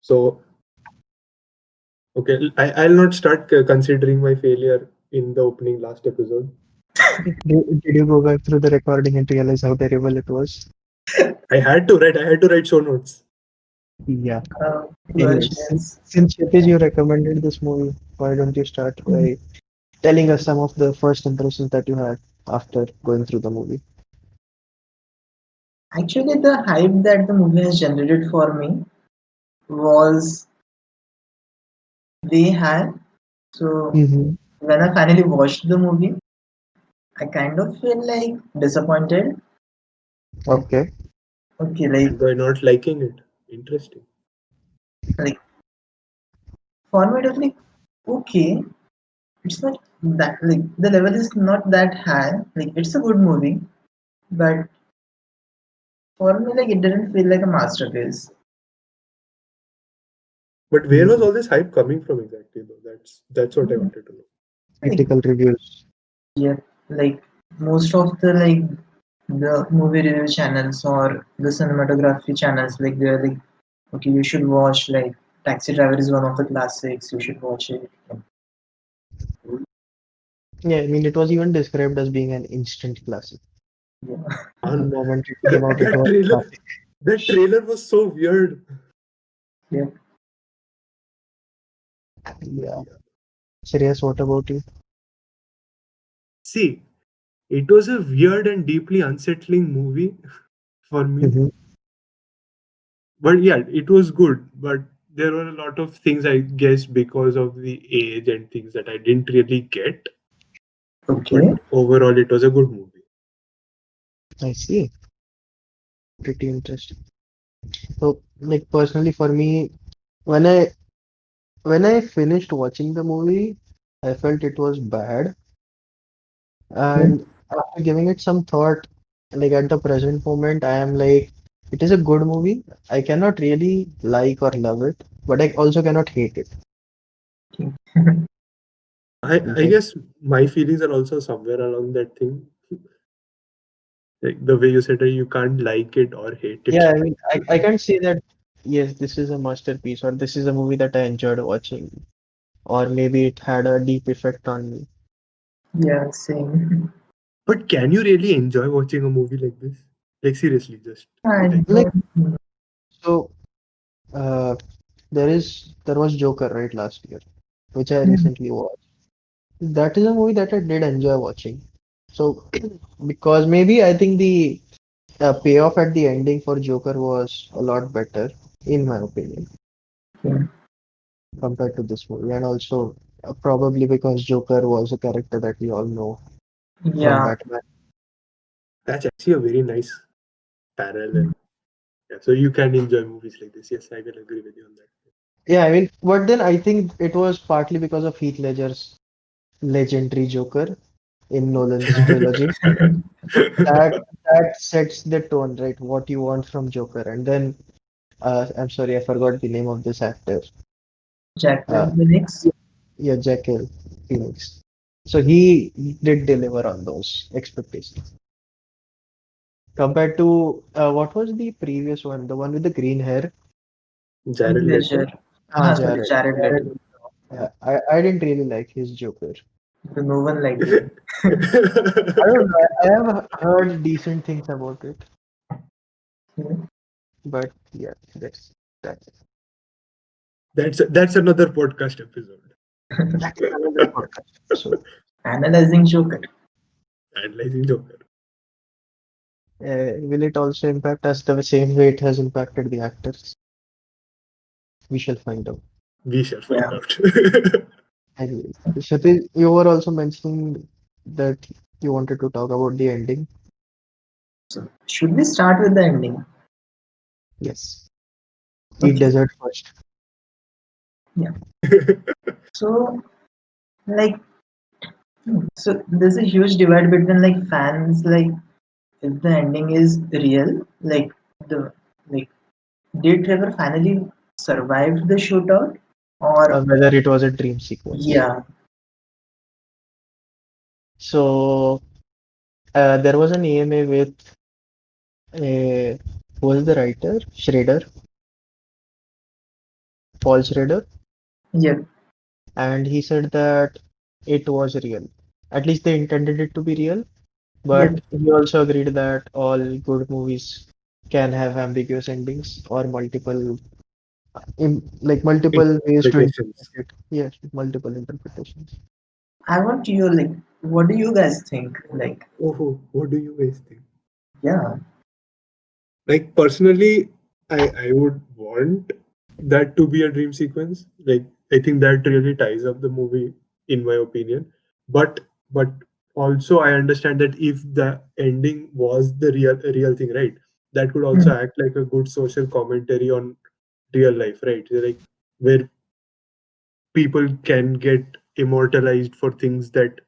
So, okay, I'll not start considering my failure in the opening last episode. Did you go back through the recording and realize how terrible it was? I had to write show notes. Yeah. Well, Anyways, since Kshitij, you recommended this movie, why don't you start by telling us some of the first impressions that you had after going through the movie? actually, the hype that the movie has generated for me was way high. So Mm-hmm. when I finally watched the movie, I kind of feel like disappointed. Like, Okay. okay, like By not liking it. Interesting. like for me, it was like okay, it's not that like the level is not that high. Like it's a good movie, but for me, like it didn't feel like a masterpiece. But where was all this hype coming from exactly, though? That's what I wanted to know. Like Critical reviews. yeah, like most of the movie review channels or the cinematography channels, like they're like, okay, you should watch like Taxi Driver is one of the classics. You should watch it. Yeah, I mean, it was even described as being an instant classic. Yeah, The And moment it came out, it that was trailer, classic. that trailer was so weird. yeah. Yeah. Shreyas, what about you? See, it was a weird and deeply unsettling movie for me. Mm-hmm. But yeah, it was good. But there were a lot of things, I guess, because of the age and things that I didn't really get. But Okay. overall, it was a good movie. I see. Pretty interesting. So, like personally for me, when I when I finished watching the movie, I felt it was bad. And after giving it some thought, like at the present moment, I am like, it is a good movie. I cannot really like or love it, but I also cannot hate it. I Okay. guess my feelings are also somewhere along that thing. Like the way you said, you can't like it or hate Yeah, it. I mean, I can't say that, yes, this is a masterpiece or this is a movie that I enjoyed watching, or maybe it had a deep effect on me. Yeah, same. But can you really enjoy watching a movie like this? Like seriously, just I like Like, don't know. so, uh, there was Joker, right, last year, which I recently watched. That is a movie that I did enjoy watching. So, because maybe I think the payoff at the ending for Joker was a lot better, in my opinion, Okay. compared to this movie. And also, probably because Joker was a character that we all know from Yeah, Batman. that's actually a very nice parallel. Yeah, so you can enjoy movies like this. Yes, I will agree with you on that. Yeah, I mean, but then I think it was partly because of Heath Ledger's legendary Joker in Nolan's trilogy. So that sets the tone, right? What you want from Joker. And then, I'm sorry, I forgot the name of this actor. Uh, Jacqueline Phoenix. yeah, Jack Hill, Phoenix. So he did deliver on those expectations. Compared to what was the previous one? The one with the green hair? Heath Jared Ledger. Leto. Ah, Sorry, Jared. Jared Jared. Leto. Yeah, I didn't really like his Joker. No one liked it. I don't know. I have heard decent things about it, but yeah, that's That's another podcast episode. that is another podcast episode. Analyzing Joker. Analyzing Joker. Will it also impact us the same way it has impacted the actors? We shall find out. We shall find Yeah. out. Anyways, Satish, you were also mentioning that you wanted to talk about the ending. So should we start with the ending? Yes, eat Okay. dessert first. Yeah. So like so there's a huge divide between like fans like if the ending is real, like the like did Trevor finally survive the shootout or Whether it was a dream sequence. yeah, So there was an AMA with uh, who was the writer? Schrader. Paul Schrader, Yeah, and he said that it was real. At least they intended it to be real, yeah, but he also agreed that all good movies can have ambiguous endings or multiple ways to interpret Interpretations. it. Yes, multiple interpretations. I want you like, what do you guys think? Like, Oh, what do you guys think? yeah, Like personally, I would want that to be a dream sequence. Like I think that really ties up the movie, in my opinion. But also I understand that if the ending was the real thing, right? That could also mm, act like a good social commentary on real life, right? Like where people can get immortalized for things that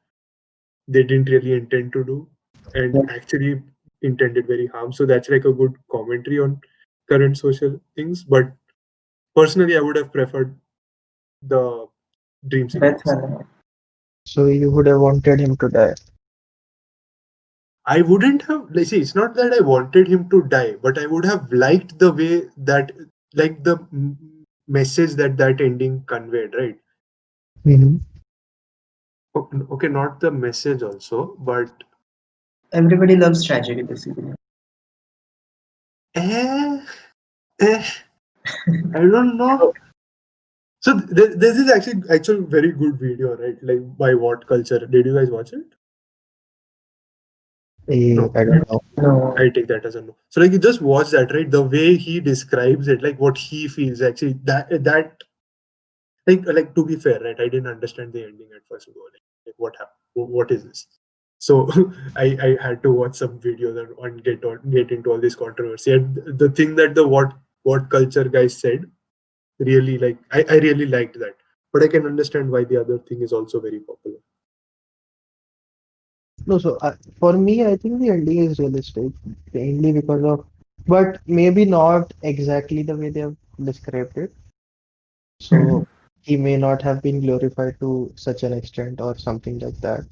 they didn't really intend to do and yeah, actually intended very harm. So that's like a good commentary on current social things. But personally, I would have preferred the dream that's sequence. one. So you would have wanted him to die. I wouldn't have, like, see, it's not that I wanted him to die, but I would have liked the way that, like, the message that that ending conveyed, right? Mhm. Okay, not the message also, but Everybody loves tragedy, basically. eh, eh, I don't know. So this is actual very good video, right? Like by What Culture. Did you guys watch it? No, I Mm, don't know. no, I take that as a no. So like you just watch that, right? The way he describes it, like what he feels, actually that like to be fair, right? I didn't understand the ending at first. Like what happened? What is this? So I had to watch some videos and get into all this controversy. And the thing that the What Culture guys said really, like I really liked that. But I can understand why the other thing is also very popular. No, so for me, I think the ending is realistic, mainly because of, but maybe not exactly the way they have described it. mm, So he may not have been glorified to such an extent or something like that.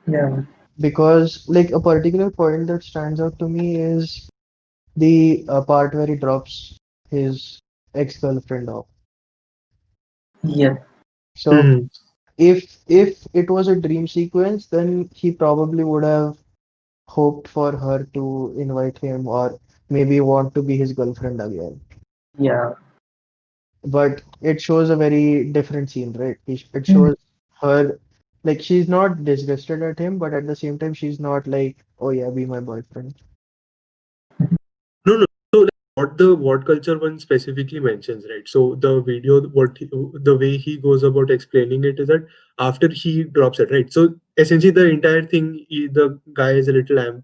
yeah, Because, like, a particular point that stands out to me is the part where he drops his ex-girlfriend off. yeah, So Hmm. if it was a dream sequence, then he probably would have hoped for her to invite him or maybe want to be his girlfriend again. yeah, But it shows a very different scene, right? It mm, shows her like she's not disgusted at him, but at the same time she's not like, oh yeah, be my boyfriend. No, no. So like, what the What Culture one specifically mentions, right? So the video, the way he goes about explaining it is that after he drops it, right? So essentially, the entire thing, the guy is a little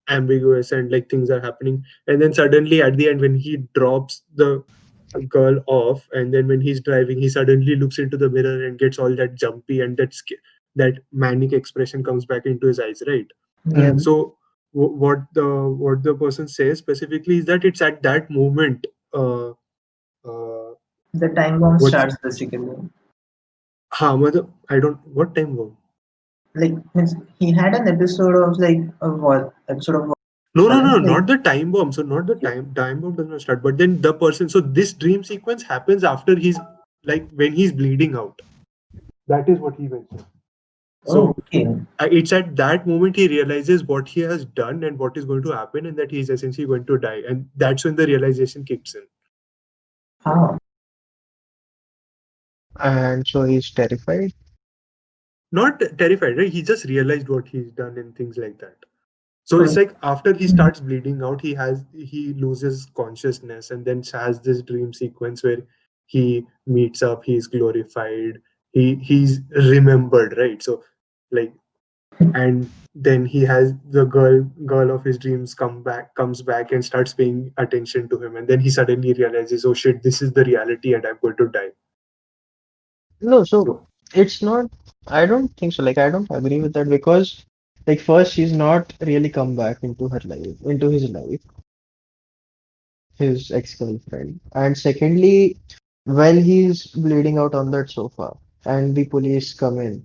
ambiguous and like things are happening, and then suddenly at the end, when he drops the girl off, and then when he's driving, he suddenly looks into the mirror and gets all that jumpy and that manic expression comes back into his eyes, right? yeah. Hmm. So what the person says specifically is that it's at that moment. Uh, uh, The time bomb what's starts basically. I don't what time bomb? Like, means he had an episode of like a what episode of No, no, Violence, no, like, not the time bomb. So not the time bomb does not start. But then the person. So this dream sequence happens after he's like when he's bleeding out. That is what he mentioned. oh, So okay, it's at that moment he realizes what he has done and what is going to happen, and that he's essentially going to die. And that's when the realization kicks in. how, And so he's terrified. Not terrified, right? He just realized what he's done and things like that. So it's oh, like after he mm, starts bleeding out, he loses consciousness and then has this dream sequence where he meets up, he's glorified, he's remembered, right? So like, and then he has the girl of his dreams comes back and starts paying attention to him, and then he suddenly realizes, oh shit, this is the reality and I'm going to die. No, so So it's not, I don't think so. Like, I don't agree with that because, like, first, she's not really come back into her life, into his life, his ex-girlfriend. And secondly, when he's bleeding out on that sofa and the police come in,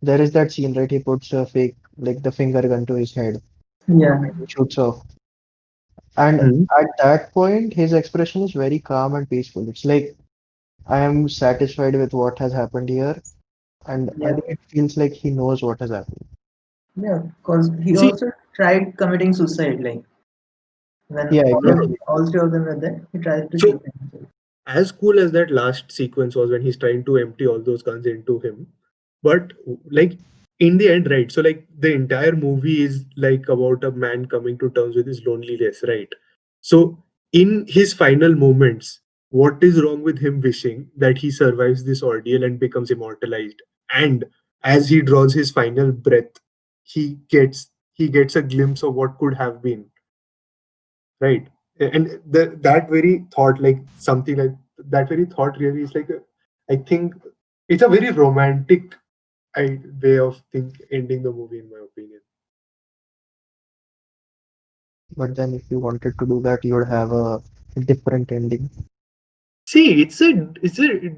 there is that scene, right? He puts a fake, like, the finger gun to his head yeah, and he shoots off. And hmm. at that point, his expression is very calm and peaceful. It's like I am satisfied with what has happened here, and I Yeah, think it feels like he knows what has happened. yeah, because he See, also tried committing suicide. Like when Yeah, no, no. exactly. all three of them were there, he tried to kill So himself. as cool as that last sequence was when he's trying to empty all those guns into him, but like in the end, right? So like the entire movie is like about a man coming to terms with his loneliness, right? So in his final moments, what is wrong with him wishing that he survives this ordeal and becomes immortalized? And as he draws his final breath, he gets a glimpse of what could have been, right? And that very thought, like something like that very thought really is like I think it's a very romantic way of think ending the movie, in my opinion. But then, if you wanted to do that, you would have a different ending. See, it's a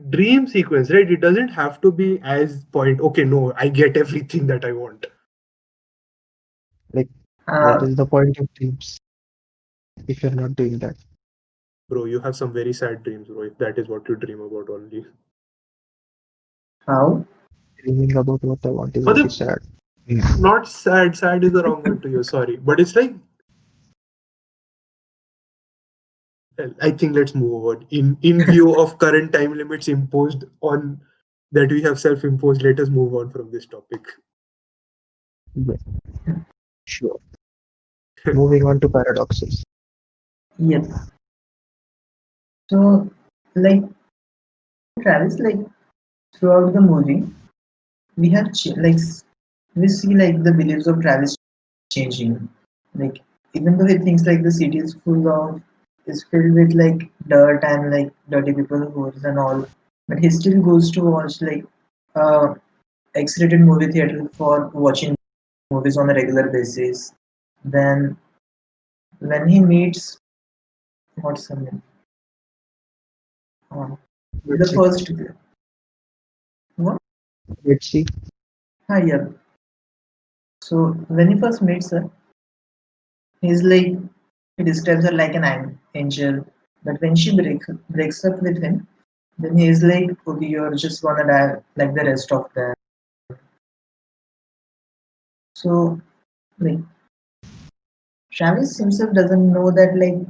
dream sequence, right? It doesn't have to be as point, okay, no, I get everything that I want. Like, what Uh, is the point of dreams if you're not doing that? Bro, you have some very sad dreams, bro, if that is what you dream about only. how? Dreaming about what I want is But very sad. not sad is the wrong word to use, sorry, but it's like, well, I think let's move on. In view of current time limits imposed on that we have self-imposed, let us move on from this topic. Yeah, sure. Moving on to paradoxes. Yep. So, like Travis, like throughout the movie, we have we see like the beliefs of Travis changing. Like even though he thinks like the city is filled with like dirt and like dirty people, whores and all, but he still goes to watch like uh X-rated movie theater for watching movies on a regular basis. Then when he meets what's her name? Uh, the Let's see. first what? Let's see. Ah, yeah. So when he first meets her, he's like he describes her like an angel. But when she breaks up with him, then he's like, okay, you're just gonna die like the rest of them. So like Travis himself doesn't know that like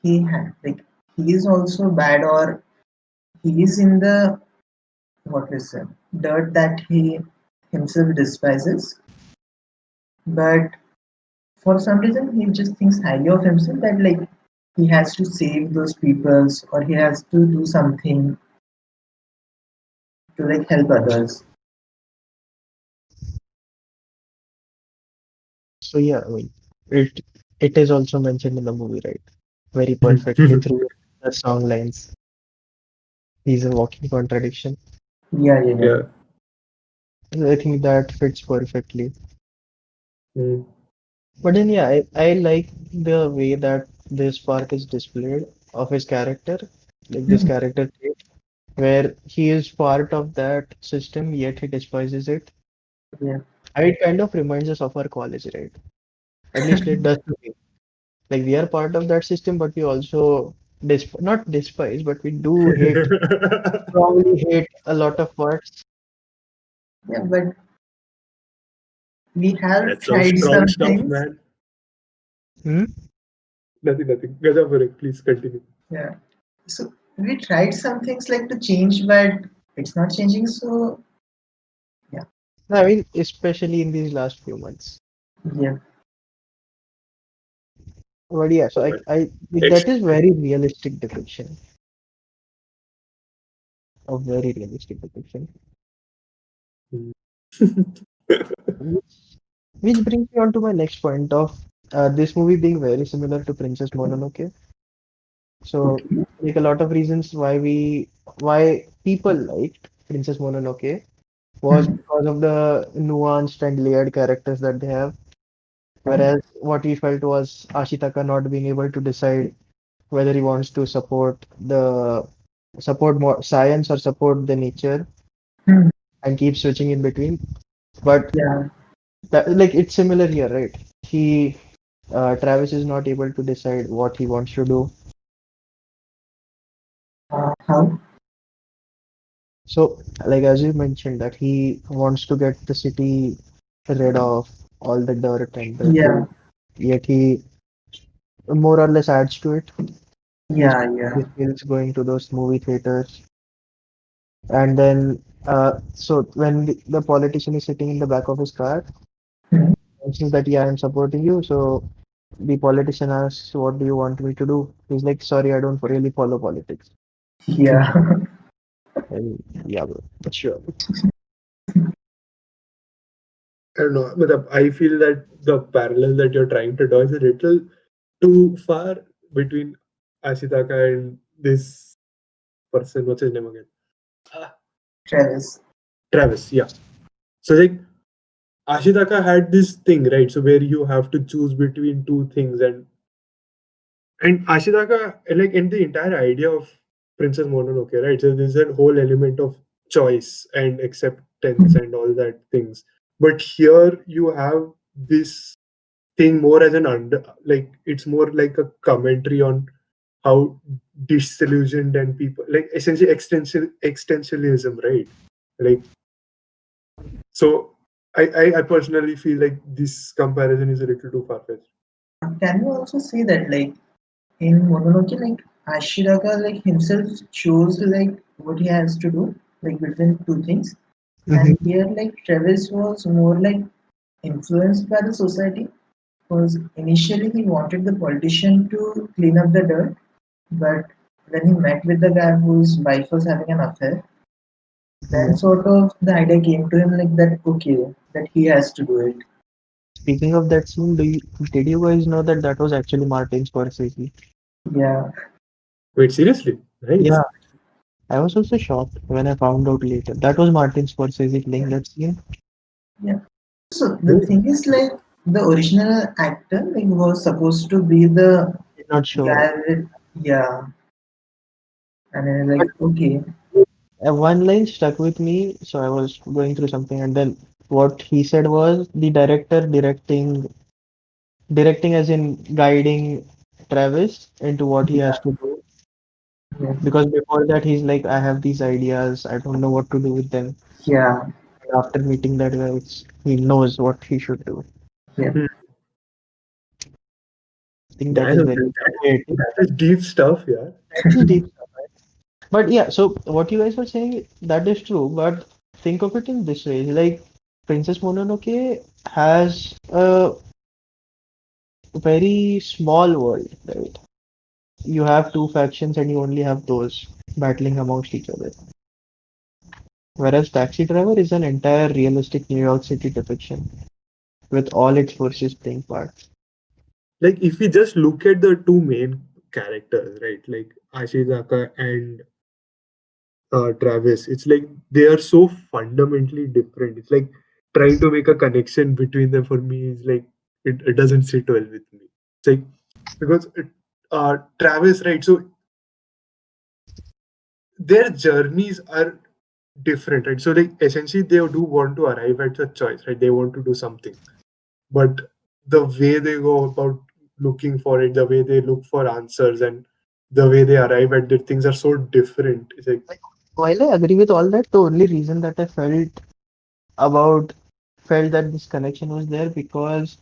he is also bad or he is in the what is it dirt that he himself despises. But for some reason he just thinks highly of himself that like he has to save those peoples or he has to do something to like help others. So yeah, I mean, it it is also mentioned in the movie, right? Very perfectly through the song lines. He's a walking contradiction. Yeah, yeah, yeah. Yeah. I think that fits perfectly. Mm. But then, yeah, I like the way that this part is displayed of his character, like this Mhm. character trait, where he is part of that system, yet he despises it. Yeah. And it kind of reminds us of our college, right? At least it does to me. Like we are part of that system, but we also not despise, but we do hate, strongly hate a lot of parts. Yeah, but we have That's some tried strong some stuff, things. man. Hmm? Nothing. Gajavarek, please continue. Yeah. So we tried some things like to change, but it's not changing. So yeah, I mean, especially in these last few months. yeah. But yeah, so But that ex- is very realistic depiction, a very realistic depiction. Mm. Which, which brings me on to my next point of this movie being very similar to Princess Mononoke. So, Okay. like a lot of reasons why people liked Princess Mononoke was Mhm. because of the nuanced and layered characters that they have. Whereas what we felt was Ashitaka not being able to decide whether he wants to support more science or support the nature Mhm. and keep switching in between. But Yeah. like it's similar here, right? He Travis is not able to decide what he wants to do. How? So, like as you mentioned, that he wants to get the city rid of all the dirt and the Yeah, filth, yet he more or less adds to it. He yeah, yeah. he feels going to those movie theaters, and then so when the politician is sitting in the back of his car, Hmm. mentions that yeah, I'm supporting you. So the politician asks, "What do you want me to do?" He's like, "Sorry, I don't really follow politics." Yeah. And yeah, bro, sure. I don't know. I feel that the parallel that you're trying to draw is a little too far between Ashitaka and this person. What's his name again? Ah, Travis. Travis. Yeah. So like Ashitaka had this thing, right? So where you have to choose between two things, and Ashitaka, like in the entire idea of Princess Mononoke, right? So there's a whole element of choice and acceptance and all that things. But here you have this thing more as an like it's more like a commentary on how disillusioned and people like essentially existentialism, right? Like so I personally feel like this comparison is a little too far-fetched. Can you also say that like in Mononoke, like Ashiraka like himself chose like what he has to do, like between two things. Mhm. And here like Travis was more like influenced by the society because initially he wanted the politician to clean up the dirt, but when he met with the guy whose wife was having an affair, then Yeah. sort of the idea came to him like that okay, that he has to do it. Speaking of that scene, did you guys know that that was actually Martin Scorsese? Yeah, Wait, seriously? Nice. Yeah, I was also shocked when I found out later. That was Martin Scorsese playing yeah, that scene. yeah. So the Oh, thing is like the original actor like was supposed to be the Did not show up. guy with yeah, and then But like okay, one line stuck with me, so I was going through something, and then what he said was the director directing as in guiding Travis into what he has yeah, to do. yeah, Because before that, he's like, I have these ideas, I don't know what to do with them. yeah, And after meeting that guy, he knows what he should do. yeah. hmm. I think that Damn, is very great. that is deep stuff, yeah. That is deep stuff, right? But yeah, so what you guys were saying, that is true. But think of it in this way, like Princess Mononoke has a very small world, right? You have two factions and you only have those battling amongst each other. Whereas Taxi Driver is an entire realistic New York City depiction with all its forces playing parts. Like if we just look at the two main characters, right? Like Ashitaka and Travis, it's like they are so fundamentally different. It's like trying to make a connection between them for me is like it doesn't sit well with me. It's like because Travis, right? So their journeys are different, right? So like essentially they do want to arrive at a choice, right? They want to do something, but the way they go about looking for it, the way they look for answers, and the way they arrive at the things are so different. It's like Like, while I agree with all that, the only reason that I about felt that this connection was there because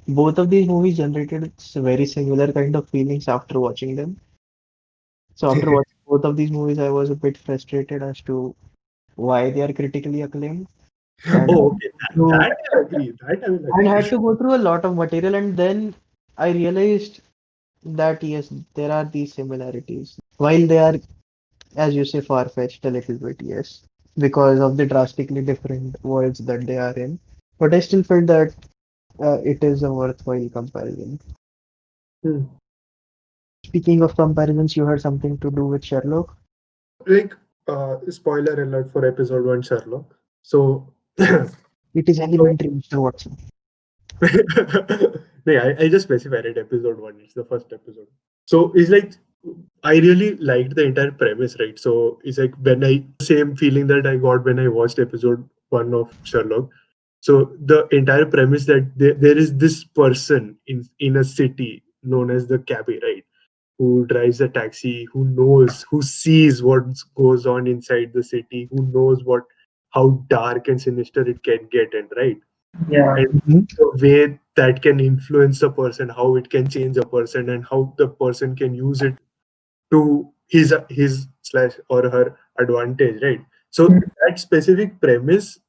both of these movies generated very similar kind of feelings after watching them. So after watching both of these movies, I was a bit frustrated as to why they are critically acclaimed and oh, okay, through that I agree. That I will and agree. had to go through a lot of material, and then I realized that yes, there are these similarities. While they are, as you say, far-fetched a little bit, yes, because of the drastically different worlds that they are in. But I still felt that it is a worthwhile comparison. Hmm. Speaking of comparisons, you had something to do with Sherlock. Like spoiler alert for episode one, Sherlock. So It is so elementary, Mr. Watson. no, I just specified it episode one. It's the first episode. So it's like I really liked the entire premise, right? So it's like when I same feeling that I got when I watched episode one of Sherlock. So the entire premise that there is this person in a city known as the cabbie, right? who drives a taxi, who knows, who sees what goes on inside the city, who knows what how dark and sinister it can get, and right, Yeah. and Mhm. the way that can influence a person, how it can change a person, and how the person can use it to his slash or her advantage, right? So that specific premise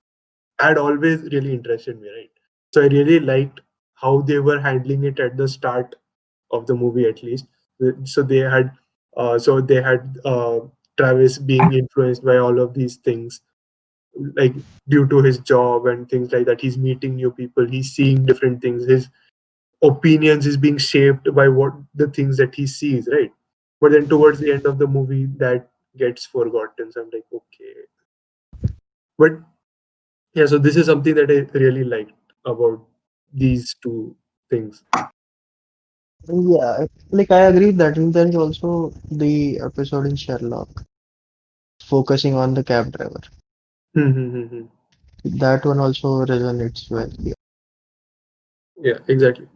had always really interested me, right? So I really liked how they were handling it at the start of the movie, at least. So they had Travis being influenced by all of these things, like due to his job and things like that. He's meeting new people, he's seeing different things, his opinions is being shaped by what the things that he sees, right? But then towards the end of the movie, that gets forgotten. So I'm like, okay. But yeah, so this is something that I really liked about these two things. Yeah, like I agree with that. And there's also the episode in Sherlock focusing on the cab driver. Hmm, hmm, hmm, hmm. That one also resonates well. Yeah. Yeah, exactly.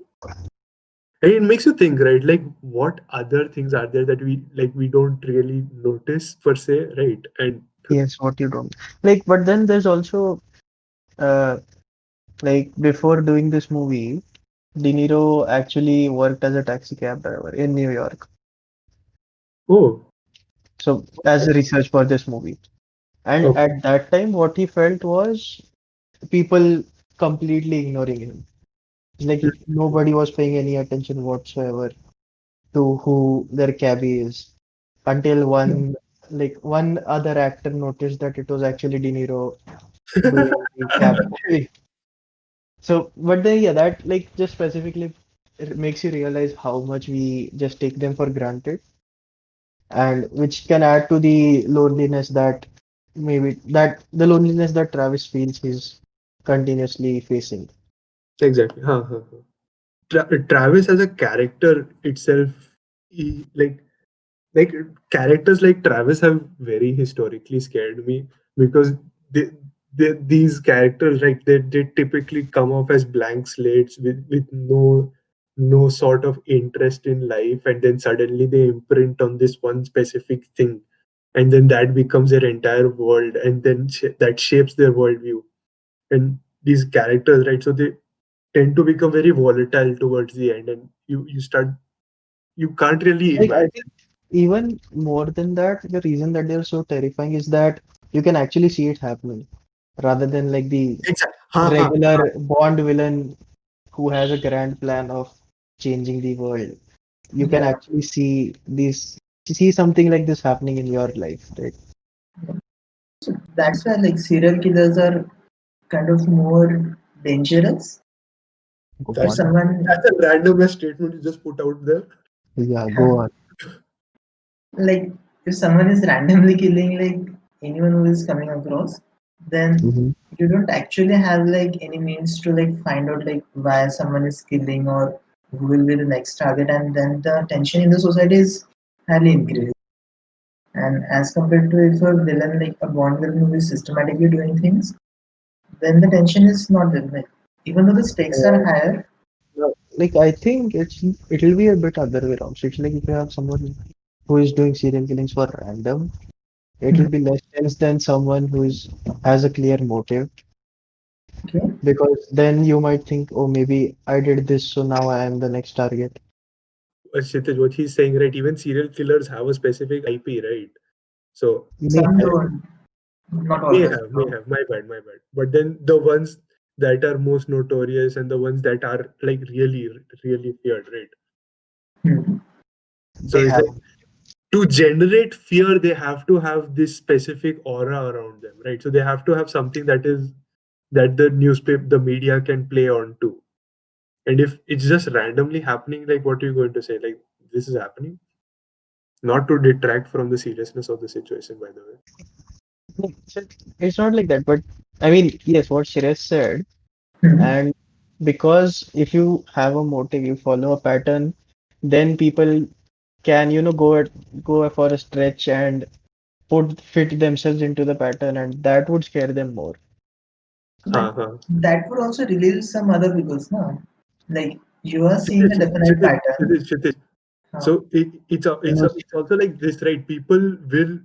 And it makes you think, right? Like, what other things are there that we don't really notice per se, right? And Yes, what you don't like. But then there's also uh like before doing this movie, De Niro actually worked as a taxi cab driver in New York. oh, So as a research for this movie. And okay. at that time, what he felt was people completely ignoring him. Like nobody was paying any attention whatsoever to who their cabbie is until one other actor noticed that it was actually De Niro doing the cab movie. So, but then yeah, that like just specifically it makes you realize how much we just take them for granted, and which can add to the loneliness that the loneliness that Travis feels he's continuously facing. Exactly. Huh, huh, huh. Travis as a character itself, like like characters like Travis have very historically scared me because they, these characters, like they typically come off as blank slates with no sort of interest in life, and then suddenly they imprint on this one specific thing, and then that becomes their entire world, and then that shapes their worldview. And these characters, right? So they tend to become very volatile towards the end, and you can't really Like I think imagine. even more than that, the reason that they're so terrifying is that you can actually see it happening rather than like the Exactly. Ha, ha, ha. regular Bond villain who has a grand plan of changing the world. You can Yeah. actually see something like this happening in your life, right? So that's why like serial killers are kind of more dangerous. Go If That's on. someone that's a randomest statement you just put out there. Yeah, go on. like if someone is randomly killing like anyone who is coming across, then Hmm. you don't actually have like any means to like find out like why someone is killing or who will be the next target, and then the tension in the society is highly increased. And as compared to if a villain like a Bond villain who is systematically doing things, then the tension is not there. Like, even though the stakes are higher. Like I think it'll be a bit other way around. So it's like if you have someone who is doing serial killings for random, it will be less tense than someone who is has a clear motive. Okay. Because then you might think, oh, maybe I did this, so now I am the next target. Kshitij, what he's saying, right? Even serial killers have a specific IP, right? So May Some have. don't, not always. may have. My bad. But then the ones that are most notorious and the ones that are like really feared, right? Hmm. So They it's have. like to generate fear, they have to have this specific aura around them, right? So they have to have something that the newspaper, the media can play on to. And if it's just randomly happening, like what are you going to say? Like this is happening, not to detract from the seriousness of the situation, by the way. No, it's not like that, but I mean, yes, what Shreyas said, Hmm. and because if you have a motive, you follow a pattern, then people can, go for a stretch and fit themselves into the pattern, and that would scare them more. But Ha ha. that would also relieve some other people's now. Like you are seeing a Kshitij, definite pattern. Kshitij. So And also, it's also like this, right? People will,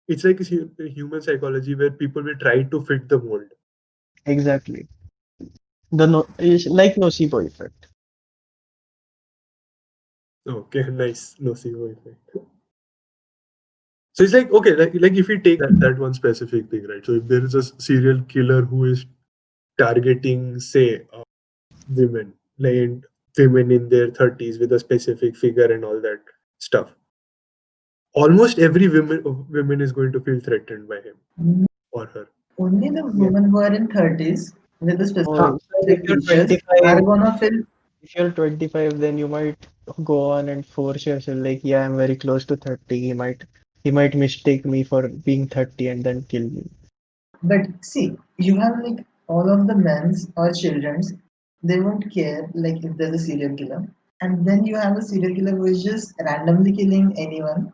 it's like a human psychology where people will try to fit the mold. exactly. The no is like nocebo effect. Okay, nice nocebo effect. So it's like, okay, like if we take that one specific thing, right? So if there is a serial killer who is targeting, say, women, like women in their 30s with a specific figure and all that stuff, almost every women is going to feel threatened by him or her. Only the Yeah. women who are in 30s with the Or if specific you're features are 25, gonna feel. if you're 25, then you might go on and force yourself like, yeah, I'm very close to 30. He might mistake me for being 30 and then kill me. But see, you have like all of the men's or children's, they won't care like if there's a serial killer. And then you have a serial killer who is just randomly killing anyone.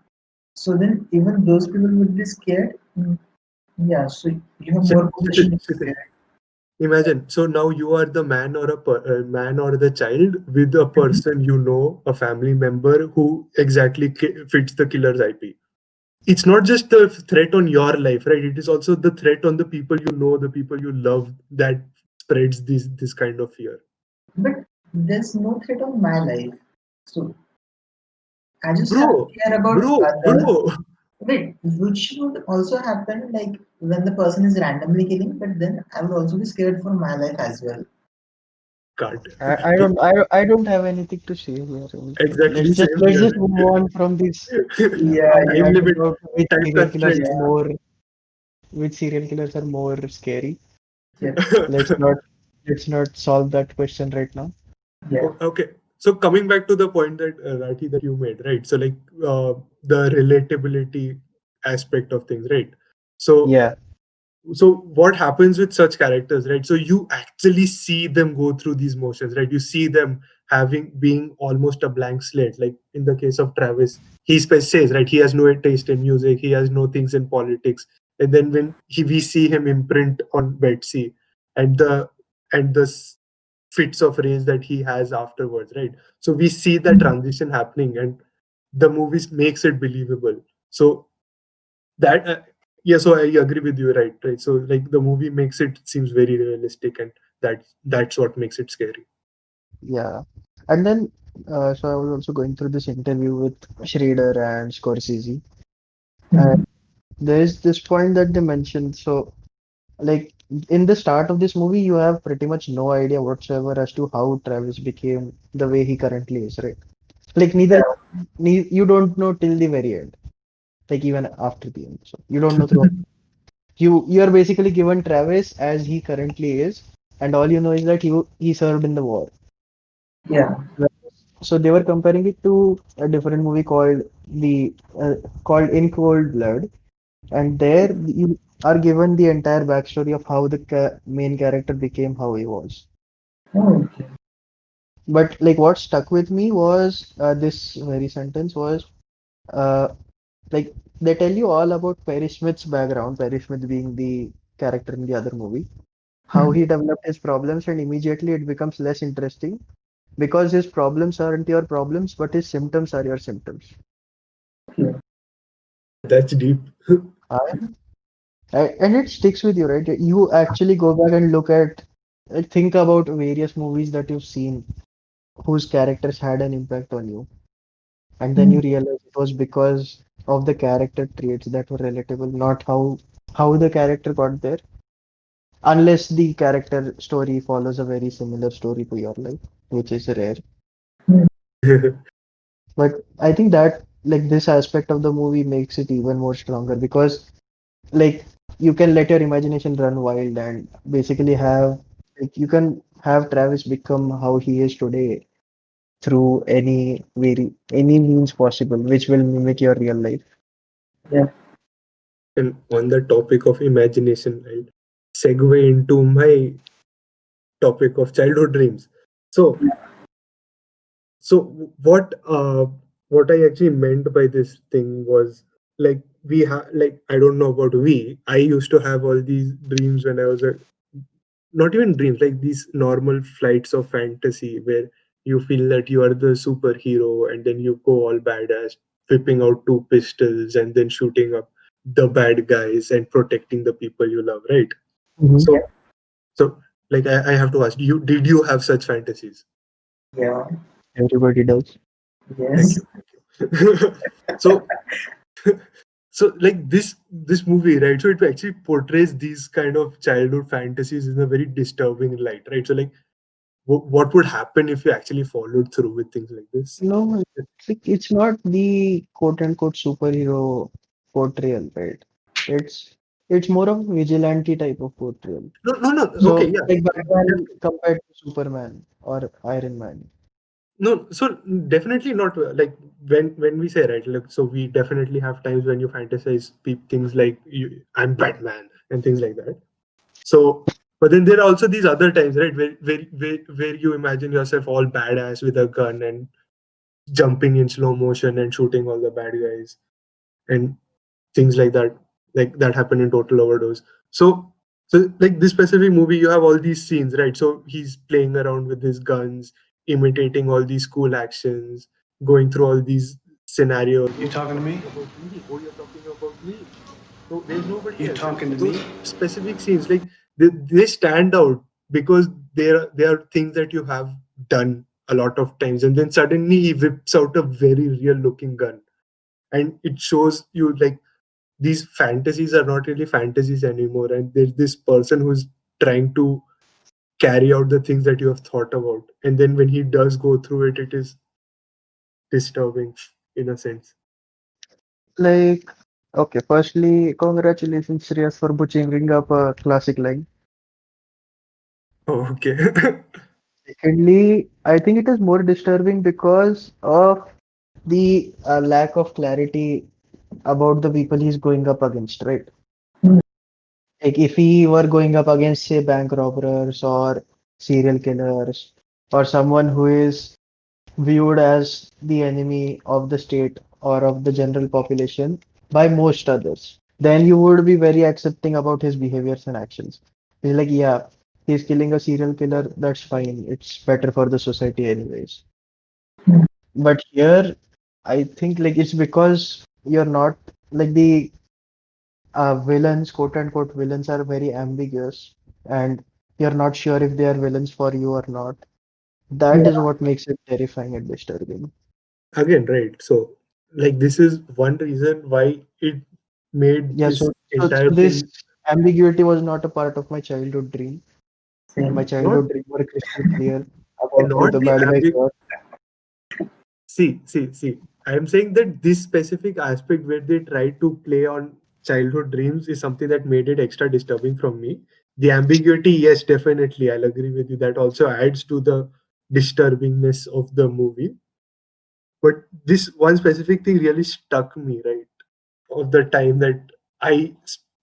So then even those people would be scared. Yeah, so you have more Kshitij, position to be Kshitij, scared. imagine, so now you are the man or a man or the child with a person you know, a family member who exactly fits the killer's IP. It's not just the threat on your life, right? It is also the threat on the people you know, the people you love, that spreads this kind of fear. But there's no threat on my life. So I just have to Bro, care about bro, others. bro. Wait, which would also happen like when the person is randomly killing, but then I would also be scared for my life as well. Can't. I don't have anything to say here. Exactly same Let's here. just move on from this Yeah, Time yeah, argument limit, about time constraints. which serial killers are more scary. yeah, Let's not let's not solve that question right now. yeah. Okay. So coming back to the point that Rathi, that you made, right? So like the relatability aspect of things, right? So Yeah, what happens with such characters, right? So you actually see them go through these motions, right? You see them having being almost a blank slate, like in the case of Travis. Says, right, he has no taste in music, he has no things in politics, and then when we see him imprint on Betsy and the fits of rage that he has afterwards, right? So we see that transition happening, and the movies makes it believable. So that yeah, so I agree with you, right. So like the movie makes it seems very realistic, and that's what makes it scary. yeah. And then so I was also going through this interview with Schrader and Scorsese. And there is this point that they mentioned. So like in the start of this movie, you have pretty much no idea whatsoever as to how Travis became the way he currently is, right? Like you don't know till the very end, like even after the end. So you don't know through. You are basically given Travis as he currently is, and all you know is that he served in the war. Yeah. So they were comparing it to a different movie called In Cold Blood, and there you are given the entire backstory of how the main character became how he was. Oh, okay. But like what stuck with me was this very sentence was uh, like they tell you all about Perry Smith's background, Perry Smith being the character in the other movie, how he developed his problems, and immediately it becomes less interesting because his problems aren't your problems, but his symptoms are your symptoms. That's deep. Uh, and it sticks with you, right? You actually go back and think about various movies that you've seen whose characters had an impact on you, and then you realize it was because of the character traits that were relatable, not how the character got there, unless the character story follows a very similar story to your life, which is rare. But I think that like this aspect of the movie makes it even more stronger because like you can let your imagination run wild and basically have like you can have Travis become how he is today through any means possible, which will mimic your real life. Yeah. And on the topic of imagination, I'll segue into my topic of childhood dreams. So so what I actually meant by this thing was, like, we have, like, I don't know about we, I used to have all these dreams when I was a, not even dreams, like these normal flights of fantasy where you feel that you are the superhero, and then you go all badass, whipping out two pistols and then shooting up the bad guys and protecting the people you love, right? Mhm. So, so like I have to ask you, did you have such fantasies? Yeah. Everybody does. Thank Yes. you, thank you. So, so like this movie, right? So it actually portrays these kind of childhood fantasies in a very disturbing light, right? So like, what would happen if you actually followed through with things like this? No, it's not the quote unquote superhero portrayal, right? It's it's more of a vigilante type of portrayal. No, no, no. Okay, So yeah. like Batman compared to Superman or Iron Man. No, so definitely not like when we say, right, like, so we definitely have times when you fantasize things like I'm Batman and things like that. So, but then there are also these other times, right, where you imagine yourself all badass with a gun and jumping in slow motion and shooting all the bad guys and things like that happen in Total Overdose. So like this specific movie, you have all these scenes, right? So he's playing around with his guns, imitating all these cool actions, going through all these scenarios. You Oh, you're talking to talking me? about me. Oh, you're talking about me. So there's nobody You else, and talking to those me? specific scenes, like they stand out because they are things that you have done a lot of times, and then suddenly he whips out a very real looking gun, and it shows you like these fantasies are not really fantasies anymore, and there's this person who's trying to carry out the things that you have thought about, and then when he does go through it, it is disturbing in a sense. Like, okay, firstly, congratulations, Shreyas, for butchering up a classic line. Oh, okay. Secondly, I think it is more disturbing because of the lack of clarity about the people he's going up against, right? Like if he were going up against, say, bank robbers or serial killers or someone who is viewed as the enemy of the state or of the general population by most others, then you would be very accepting about his behaviors and actions. He's like, yeah, he's killing a serial killer, that's fine. It's better for the society anyways. But here, I think like it's because you're not like the villains, quote unquote villains, are very ambiguous, and you're not sure if they are villains for you or not. That is Yeah. what makes it terrifying and disturbing. Again, right, so like this is one reason why it made Yeah, this so entire this thing ambiguity was not a part of my childhood dream. My Same. not childhood dream were crystal clear about who not the the bad guys were. See. I am saying that this specific aspect where they try to play on childhood dreams is something that made it extra disturbing from me. The ambiguity, yes, definitely, I'll agree with you. That also adds to the disturbingness of the movie. But this one specific thing really stuck me, right? Of the time that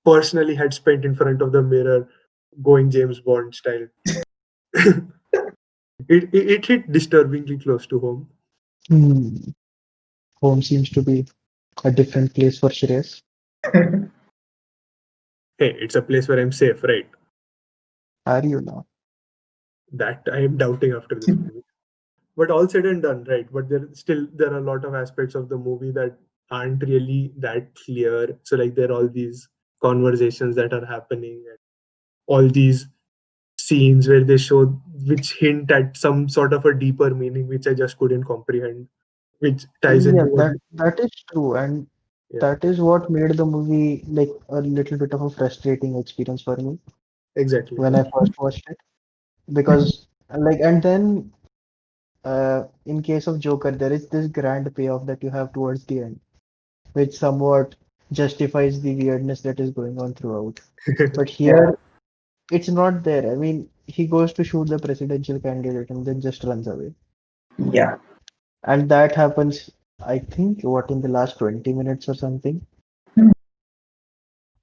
personally had spent in front of the mirror going James Bond style. It hit disturbingly close to home. Hmm. Home seems to be a different place for Shreyas. Hey, it's a place where I'm safe, right? Are you now? That I am doubting after this movie. But all said and done, right? But there are a lot of aspects of the movie that aren't really that clear. So like there are all these conversations that are happening and all these scenes where they show which hint at some sort of a deeper meaning which I just couldn't comprehend, which ties Yeah, into what that is true, and yeah, that is what made the movie like a little bit of a frustrating experience for me exactly. when I first watched it. Because like, and then in case of Joker, there is this grand payoff that you have towards the end, which somewhat justifies the weirdness that is going on throughout. But Yeah. here, it's not there. I mean, he goes to shoot the presidential candidate and then just runs away. Yeah. And that happens, I think, what, in the last 20 minutes or something.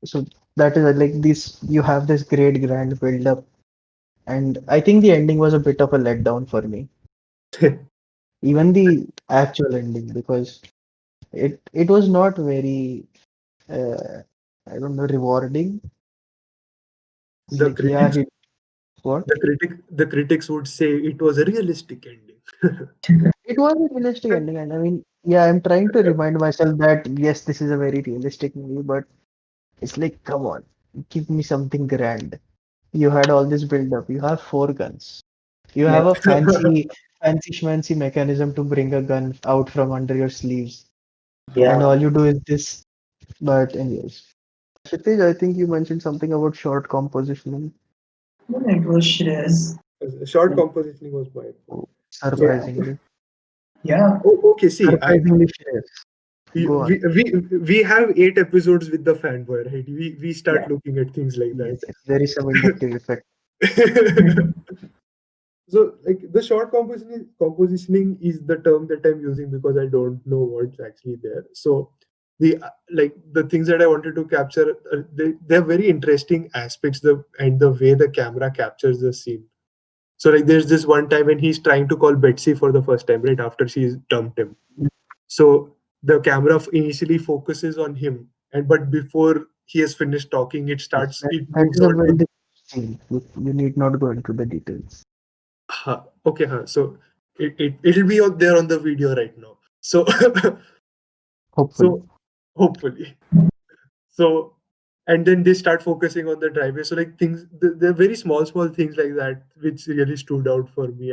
So that is like this, you have this great grand build up. And I think the ending was a bit of a letdown for me. Even the actual ending, because it was not very uh, I don't know, rewarding. It's the like, yeah, critics he what? the critics would say it was a realistic ending. It was a realistic ending, and I mean, yeah, I'm trying to remind myself that yes, this is a very realistic movie, but it's like, come on, give me something grand. You had all this build up. You have four guns. You Yeah. have a fancy schmancy mechanism to bring a gun out from under your sleeves, and Yeah. all you do is this. But anyways, Kshitij, I think you mentioned something about short composition. No, it was Shreyas. Short compositioning was my point. Oh, So, Yeah. surprisingly, Yeah. okay, see, surprisingly serious. Go on. we have 8 episodes with the fanboy, right? We Yeah. start looking at things like Yes, yes, there is some inductive effect. that. So, like the short compositioning is the term that I'm using because I don't know what's actually there. So, the things that I wanted to capture, they're very interesting aspects. The way the camera captures the scene. So, like, there's this one time when he's trying to call Betsy for the first time, right after she's dumped him. So the camera initially focuses on him, and but before he has finished talking, Yes, it that moves is a on very to. different scene. You need not go into the details. Okay, so it'll be out there on the video right now. So Hopefully. so hopefully. So and then they start focusing on the driveway. So like things, they're very small things like that which really stood out for me.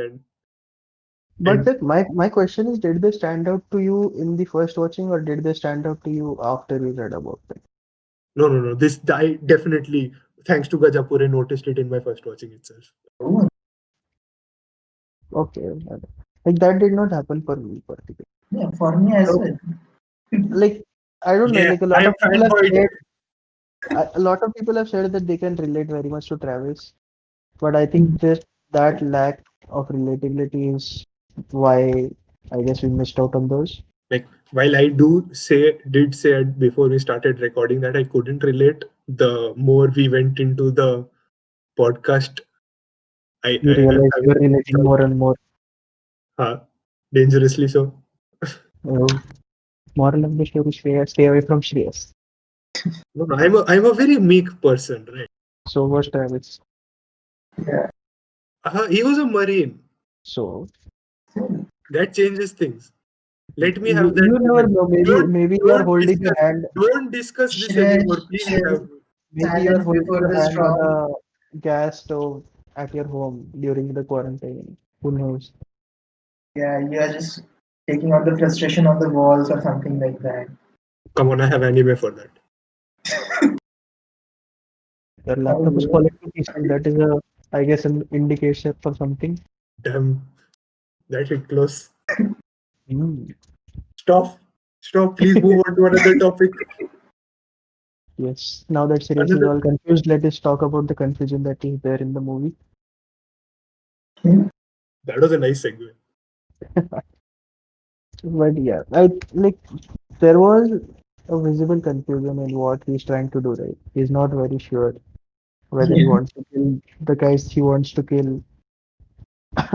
But And like my question is, did they stand out to you in the first watching, or did they stand out to you after you read about it? no, this I definitely, thanks to Gajapur, I noticed it in my first watching itself. Oh, Okay, like that did not happen for me particularly. yeah. For me as So well. like I don't know, Yeah, like a I lot am of people have fanboy. said a lot of people have said that they can relate very much to Travis, but I think just that lack of relatability is why I guess we missed out on those. Like, while I did say it before we started recording that I couldn't relate, the more we went into the podcast, You realize I you're was relating more and more. uh, dangerously so. Oh, moral of the story, Shreyas, stay away from Shreyas. No, I'm a very meek person, right? So was Travis. Yeah. He was a marine. So That changes things. Let me you have that never moment. know. Don't Maybe you are don't holding your discuss hand. don't discuss this anymore. Please Shreyas, have me. Maybe you are silence holding before your the hand on storm. a gas stove at your home during the quarantine. Who knows? Yeah, you are just taking out the frustration on the walls or something like that. Come on, I have anime for that. Your Oh, laptop is bro. falling to pieces. That is a, I guess, an indication for something. Damn, that hit close. Hmm. Stop. Stop. Please move on to another topic. Yes. Now that Sirius is Another. all confused, let us talk about the confusion that is there in the movie. Hmm? That was a nice segue. But yeah, I like there was a visible confusion in what he's trying to do, right? He's not very sure whether he Yeah. wants to kill the guys he wants to kill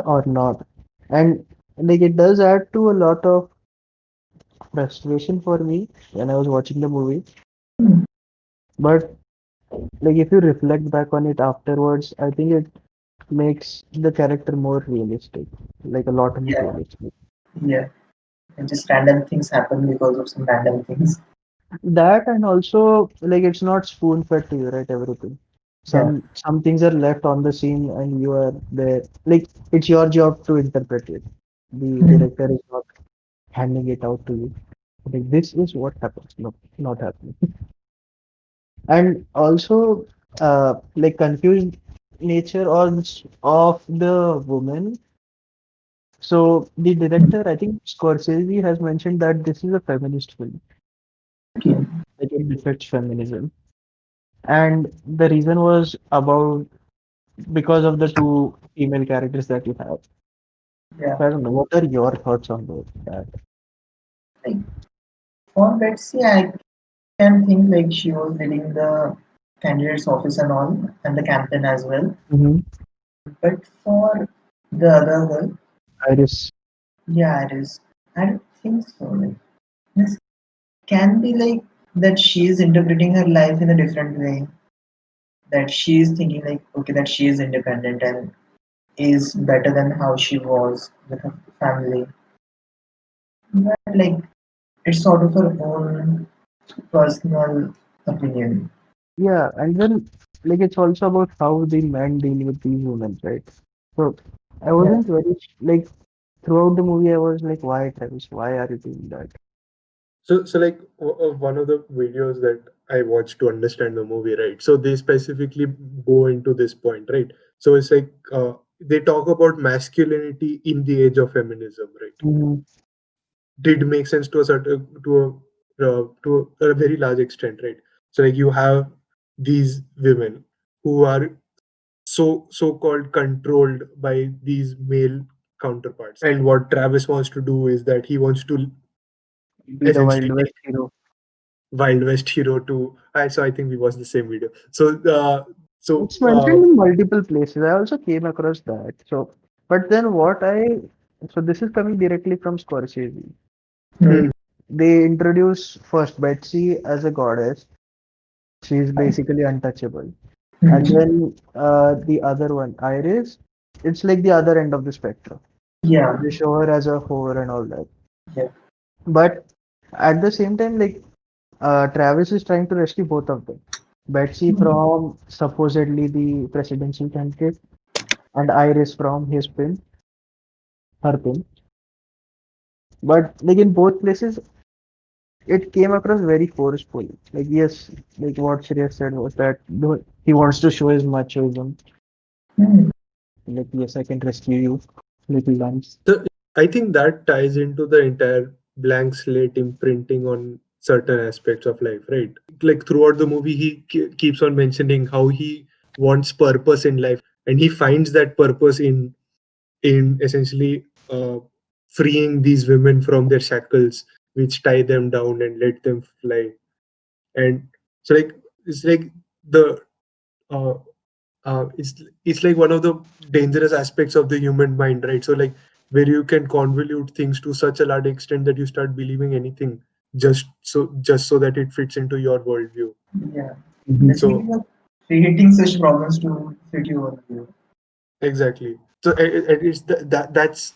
or not. And like it does add to a lot of frustration for me when I was watching the movie. But like if you reflect back on it afterwards, I think it makes the character more realistic, like a lot more Yeah. realistic. Yeah. And just random things happen because of some random things. That and also like it's not spoon fed to you, right? Everything. Yeah. Some things are left on the scene and you are there. Like it's your job to interpret it. The Hmm. director is not handing it out to you. Like this is what happens. No, not happening. And also like confused nature of the woman. So the director, I think Scorsese has mentioned that this is a feminist film. Okay. Like it reflects feminism. And the reason was about because of the two female characters that you have. Yeah. I don't know. What are your thoughts on those? That? Like for Betsy, I can think like she was leading the candidate's office and all, and the campaign as well. Mm-hmm. But for the other girl, Iris. yeah, it is. I don't think so. Like, this can be like that she is interpreting her life in a different way. That she is thinking like, okay, that she is independent and is better than how she was with her family. But like it's sort of her own personal opinion. Yeah, and then like it's also about how the men deal with these women, right? So I Yeah, wasn't very like throughout the movie I was like, why Travis? Why are you doing that? So like one of the videos that I watched to understand the movie, right? So they specifically go into this point, right? So it's like they talk about masculinity in the age of feminism, right? Mhm. Did make sense to a certain to a very large extent, right? So like you have these women who are so called controlled by these male counterparts, and what Travis wants to do is that he wants to Be the Wild essentially West hero. Wild West hero to so I think we watched the same video. So It's mentioned in multiple places. I also came across that. So, but then so this is coming directly from Scorsese. mm, hmm, They introduce first Betsy as a goddess. She is basically untouchable. And mm, then the other one, Iris, it's like the other end of the spectrum. yeah, They show her as a whore and all that. yeah, But at the same time, like Travis is trying to rescue both of them. Betsy mm, from supposedly the presidential candidate, and Iris from her pin. But like in both places, it came across very forceful. Like yes, like what Shreyas said was that he wants to show his machoism. mm, Like yes, I can rescue you, little lambs. so I think that ties into the entire blank slate imprinting on certain aspects of life, right? Like throughout the movie, he keeps on mentioning how he wants purpose in life, and he finds that purpose in essentially freeing these women from their shackles, which tie them down and let them fly. And so, like it's like the uh, it's like one of the dangerous aspects of the human mind, right? So like where you can convolute things to such a large extent that you start believing anything just so that it fits into your worldview. yeah. Mhm. Basically, So you're creating such problems to fit your view. exactly. So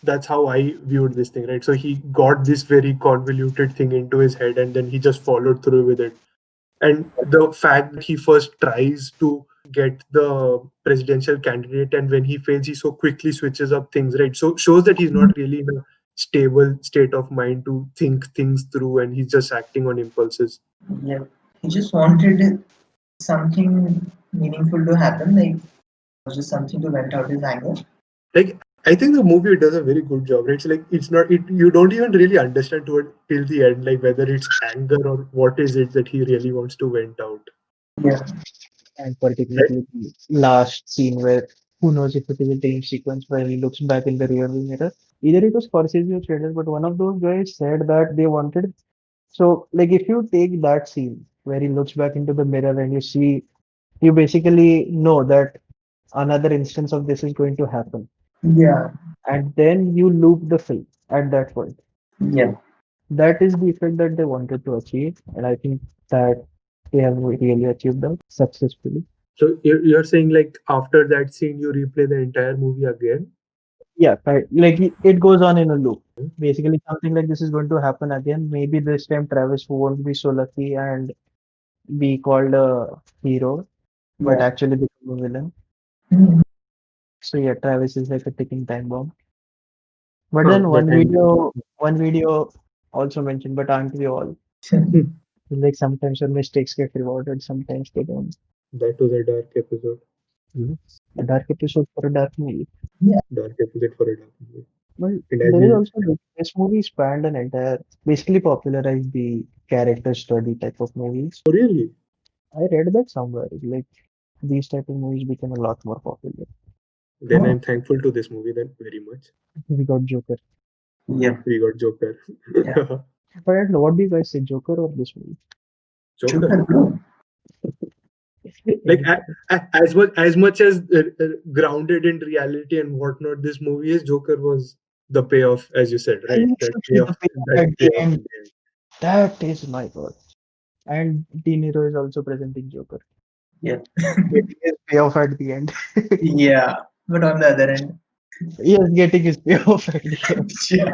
that's how I viewed this thing, right? So he got this very convoluted thing into his head, and then he just followed through with it. And the fact that he first tries to get the presidential candidate, and when he fails, he so quickly switches up things, right? So shows that he's not really in a stable state of mind to think things through, and he's just acting on impulses. Yeah, he just wanted something meaningful to happen, like just something to vent out his anger. Like I think the movie does a very good job, right? It's like it's not it you don't even really understand toward till the end, like whether it's anger or what is it that he really wants to vent out. Yeah, And Right? particularly the last scene where who knows if it is a dream sequence where he looks back in the rearview mirror. Either it was Scorsese or Schrader, but one of those guys said that they wanted. So, like, if you take that scene where he looks back into the mirror and you see, you basically know that another instance of this is going to happen, yeah, and then you loop the film at that point. yeah, That is the effect that they wanted to achieve, and I think that they have really achieved that successfully. So you're saying like after that scene you replay the entire movie again? Yeah, right. Like it goes on in a loop. Basically, something like this is going to happen again. Maybe this time Travis won't be so lucky and be called a hero, but yeah. actually become a villain. Mm, So yeah, Travis is like a ticking time bomb. But Huh, then that time. one video also mentioned, but aren't we all? Hmm, Like sometimes your mistakes get rewarded, sometimes they don't. that was a dark episode. Mhm. A dark episode for a dark movie. yeah, Dark episode for a dark movie. But And as there is you also this movie spanned an entire, basically popularized the character study type of movies. oh really? I read that somewhere. Like these type of movies became a lot more popular. Then oh, I'm thankful to this movie then very much. We got Joker. yeah, We got Joker. yeah. But I don't know, what do you guys say, Joker or this movie? Joker, Joker. bro. Like Any- as much as grounded in reality and whatnot, this movie is Joker was the payoff, as you said, right? You That should see payoff, the payoff that at the payoff in end. the end. That is my god. And De Niro is also presenting Joker. Yeah, It is payoff at the end. yeah. But on the other end. Yes, getting his payoff at the end. Sure.